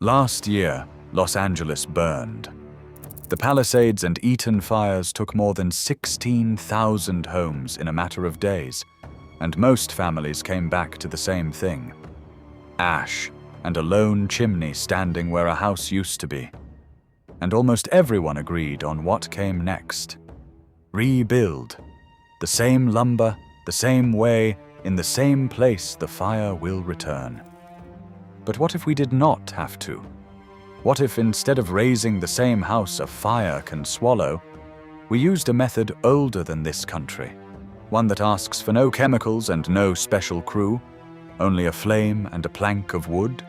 Last year, Los Angeles burned. The Palisades and Eaton fires took more than 16,000 homes in a matter of days, and most families came back to the same thing: ash and a lone chimney standing where a house used to be. And almost everyone agreed on what came next. Rebuild. The same lumber, the same way, in the same place the fire will return. But what if we did not have to? What if instead of raising the same house a fire can swallow, we used a method older than this country, one that asks for no chemicals and no special crew, only a flame and a plank of wood?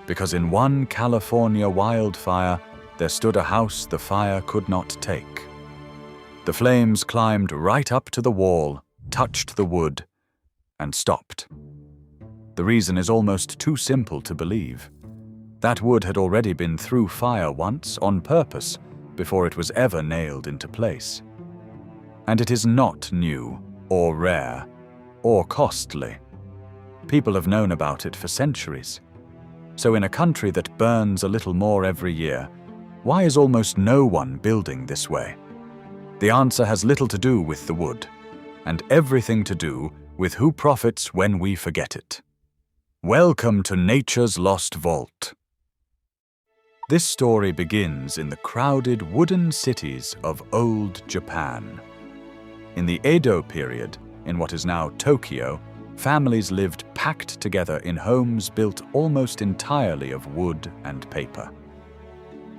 Because in one California wildfire, there stood a house the fire could not take. The flames climbed right up to the wall, touched the wood, and stopped. The reason is almost too simple to believe. That wood had already been through fire once, on purpose, before it was ever nailed into place. And it is not new, or rare, or costly. People have known about it for centuries. So in a country that burns a little more every year, why is almost no one building this way? The answer has little to do with the wood, and everything to do with who profits when we forget it. Welcome to Nature's Lost Vault. This story begins in the crowded wooden cities of old Japan. In the Edo period, in what is now Tokyo, families lived packed together in homes built almost entirely of wood and paper.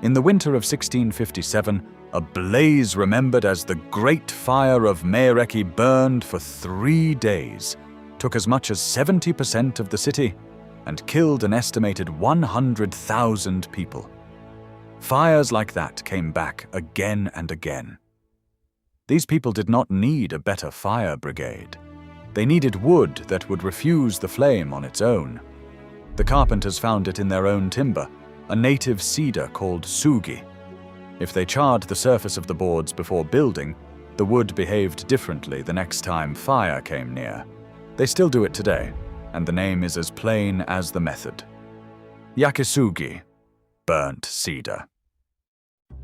In the winter of 1657, a blaze remembered as the Great Fire of Meireki burned for 3 days, took as much as 70% of the city, and killed an estimated 100,000 people. Fires like that came back again and again. These people did not need a better fire brigade. They needed wood that would refuse the flame on its own. The carpenters found it in their own timber, a native cedar called sugi. If they charred the surface of the boards before building, the wood behaved differently the next time fire came near. They still do it today, and the name is as plain as the method. Yakisugi, burnt cedar.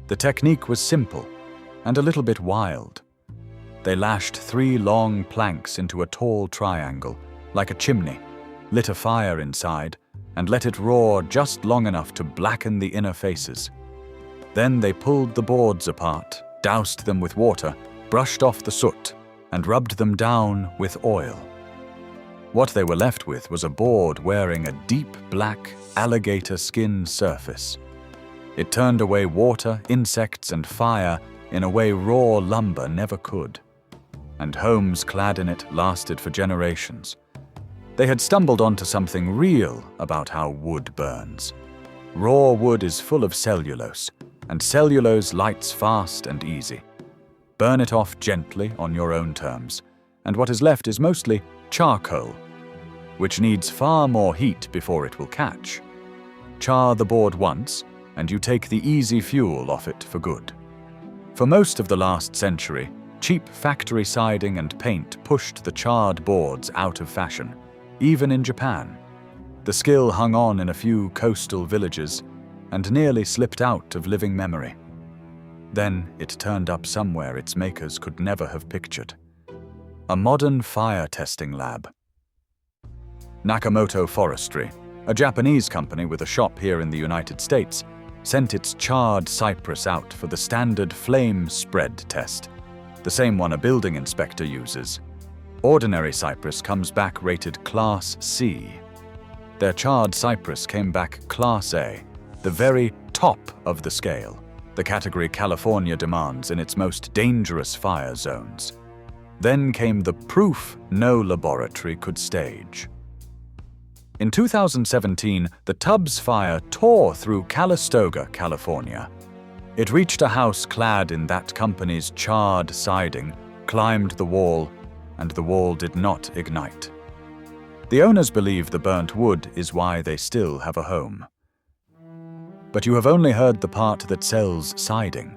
The technique was simple and a little bit wild. They lashed 3 long planks into a tall triangle, like a chimney, lit a fire inside, and let it roar just long enough to blacken the inner faces. Then they pulled the boards apart, doused them with water, brushed off the soot, and rubbed them down with oil. What they were left with was a board wearing a deep black alligator skin surface. It turned away water, insects, and fire in a way raw lumber never could. And homes clad in it lasted for generations. They had stumbled onto something real about how wood burns. Raw wood is full of cellulose, and cellulose lights fast and easy. Burn it off gently on your own terms, and what is left is mostly charcoal, which needs far more heat before it will catch. Char the board once, and you take the easy fuel off it for good. For most of the last century, cheap factory siding and paint pushed the charred boards out of fashion, even in Japan. The skill hung on in a few coastal villages and nearly slipped out of living memory. Then it turned up somewhere its makers could never have pictured. A modern fire testing lab. Nakamoto Forestry, a Japanese company with a shop here in the United States, sent its charred cypress out for the standard flame spread test, the same one a building inspector uses. Ordinary cypress comes back rated Class C. Their charred cypress came back Class A, the very top of the scale, the category California demands in its most dangerous fire zones. Then came the proof no laboratory could stage. In 2017, the Tubbs fire tore through Calistoga, California. It reached a house clad in that company's charred siding, climbed the wall, and the wall did not ignite. The owners believe the burnt wood is why they still have a home. But you have only heard the part that sells siding.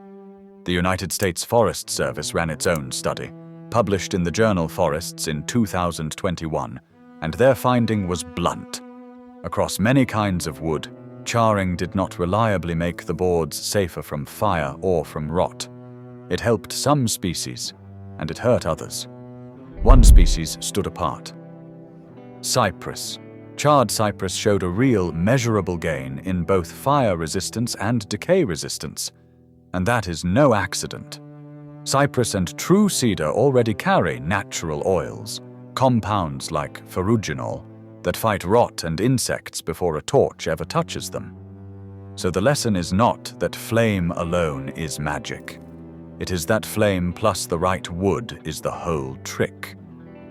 The United States Forest Service ran its own study, published in the journal Forests in 2021, and their finding was blunt. Across many kinds of wood, charring did not reliably make the boards safer from fire or from rot. It helped some species, and it hurt others. One species stood apart. Cypress. Charred cypress showed a real, measurable gain in both fire resistance and decay resistance, and that is no accident. Cypress and true cedar already carry natural oils, compounds like ferruginol, that fight rot and insects before a torch ever touches them. So the lesson is not that flame alone is magic. It is that flame plus the right wood is the whole trick.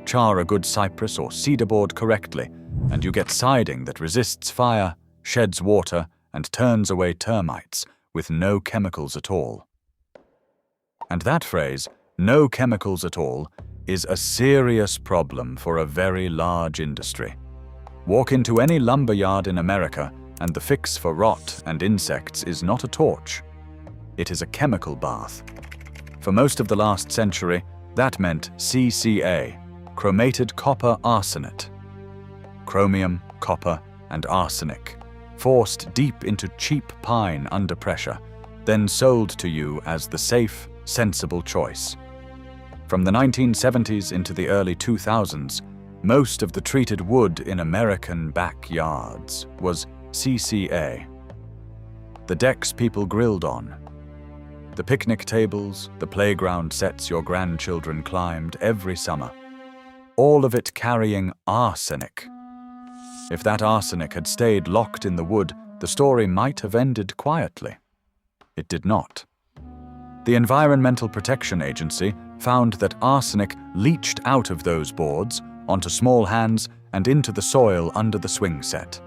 Char a good cypress or cedar board correctly, and you get siding that resists fire, sheds water, and turns away termites with no chemicals at all. And that phrase, no chemicals at all, is a serious problem for a very large industry. Walk into any lumber yard in America, and the fix for rot and insects is not a torch. It is a chemical bath. For most of the last century, that meant CCA, chromated copper arsenate. Chromium, copper, and arsenic, forced deep into cheap pine under pressure, then sold to you as the safe, sensible choice. From the 1970s into the early 2000s, most of the treated wood in American backyards was CCA. The decks people grilled on, the picnic tables, the playground sets your grandchildren climbed every summer, all of it carrying arsenic. If that arsenic had stayed locked in the wood, the story might have ended quietly. It did not. The Environmental Protection Agency found that arsenic leached out of those boards onto small hands and into the soil under the swing set.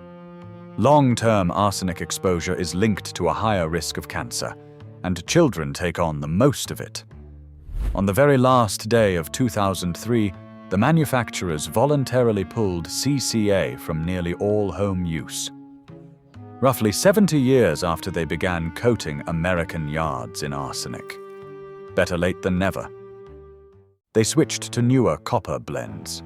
Long-term arsenic exposure is linked to a higher risk of cancer, and children take on the most of it. On the very last day of 2003, the manufacturers voluntarily pulled CCA from nearly all home use. Roughly 70 years after they began coating American yards in arsenic. Better late than never. They switched to newer copper blends.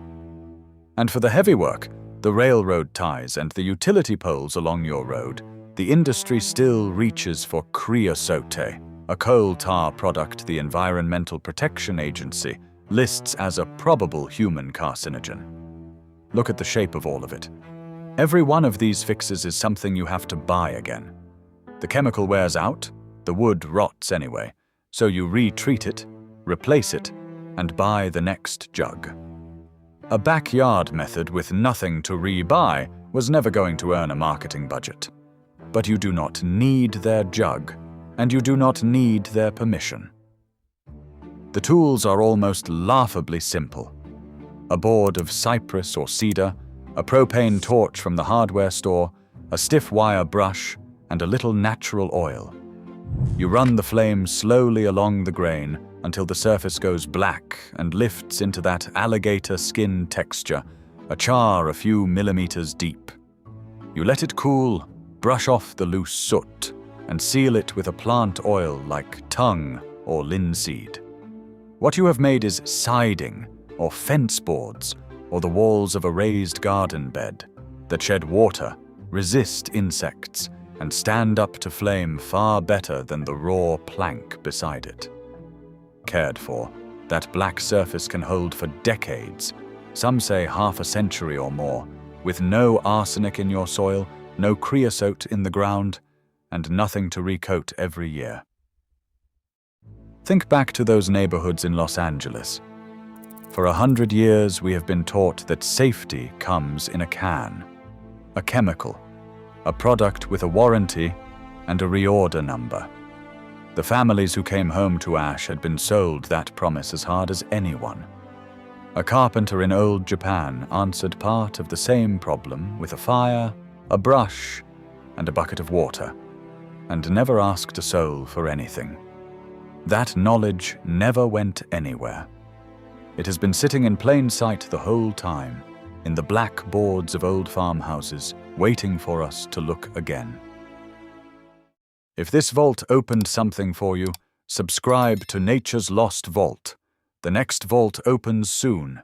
And for the heavy work, the railroad ties and the utility poles along your road, the industry still reaches for creosote, a coal tar product the Environmental Protection Agency lists as a probable human carcinogen. Look at the shape of all of it. Every one of these fixes is something you have to buy again. The chemical wears out, the wood rots anyway, so you retreat it, replace it, and buy the next jug. A backyard method with nothing to re-buy was never going to earn a marketing budget. But you do not need their jug, and you do not need their permission. The tools are almost laughably simple. A board of cypress or cedar, a propane torch from the hardware store, a stiff wire brush, and a little natural oil. You run the flame slowly along the grain until the surface goes black and lifts into that alligator skin texture, a char a few millimeters deep. You let it cool, brush off the loose soot, and seal it with a plant oil like tung or linseed. What you have made is siding, or fence boards, or the walls of a raised garden bed that shed water, resist insects, and stand up to flame far better than the raw plank beside it. Cared for, that black surface can hold for decades, some say half a century or more, with no arsenic in your soil, no creosote in the ground, and nothing to recoat every year. Think back to those neighborhoods in Los Angeles. For 100 years, we have been taught that safety comes in a can, a chemical, a product with a warranty and a reorder number. The families who came home to ash had been sold that promise as hard as anyone. A carpenter in old Japan answered part of the same problem with a fire, a brush, and a bucket of water, and never asked a soul for anything. That knowledge never went anywhere. It has been sitting in plain sight the whole time, in the black boards of old farmhouses, waiting for us to look again. If this vault opened something for you, subscribe to Nature's Lost Vault. The next vault opens soon.